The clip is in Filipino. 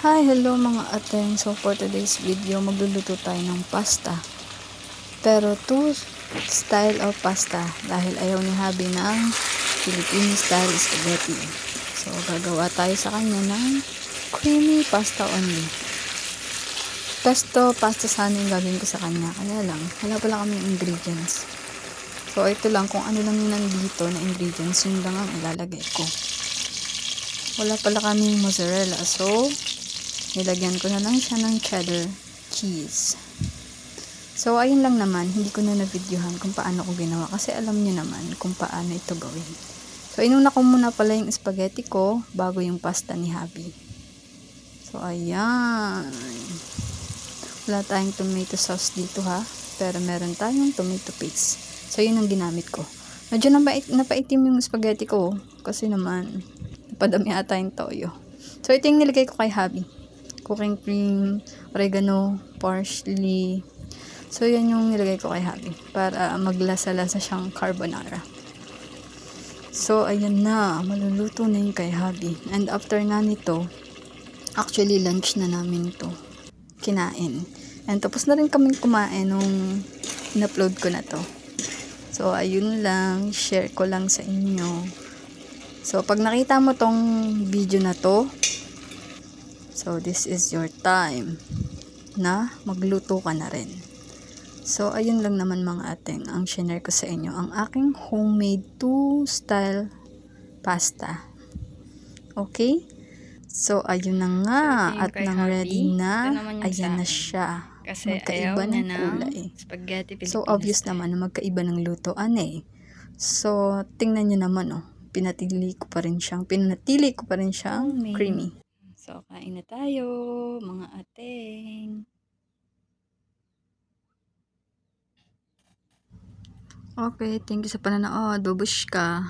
Hi, hello mga ateng. So for today's video, magluluto tayo ng pasta. Pero two style of pasta dahil ayaw ni Habi ng Filipino style spaghetti. So gagawa tayo sa kanya ng creamy pasta only. Pesto pasta sana yung gagawin ko sa kanya. Kaya lang, wala pala kami ingredients. So ito lang, kung ano lang yung nandito na ingredients, yun lang ang ilalagay ko. Wala pala kaming mozzarella. So nilagyan ko na lang siya ng cheddar cheese. So, ayun lang naman. Hindi ko na na-videohan kung paano ko ginawa. Kasi alam niyo naman kung paano ito gawin. So, inuna ko muna pala yung spaghetti ko bago yung pasta ni Habi. So, ayan. Wala tayong tomato sauce dito ha. Pero meron tayong tomato paste. So, yun ang ginamit ko. Medyo napaitim yung spaghetti ko. Kasi naman, napadami ata yung toyo. So, ito yung nilagay ko kay Habi. Cooking cream, oregano, parsley. So, yan yung nilagay ko kay Habi. Para maglasa-lasa siyang carbonara. So, ayan na. Maluluto na yung kay Habi. And after nga nito, actually lunch na namin to kinain. And tapos na rin kaming kumain nung in-upload ko na to. So, ayun lang. Share ko lang sa inyo. So, pag nakita mo tong video na to, so, this is your time na magluto ka na rin. So, ayun lang naman mga ateng ang share ko sa inyo. Ang aking homemade two-style pasta. Okay? So, ayun na nga. So, at nang ready na, ayan na siya. Kasi Magkaiba ayaw ng niya kulay. ng spaghetti So, Filipino obvious style. naman na magkaiba ng lutoan eh. So, tingnan nyo naman oh. Pinatili ko pa rin siyang creamy. So, kain na tayo, mga ateng. Okay, thank you sa pananood. Babush ka.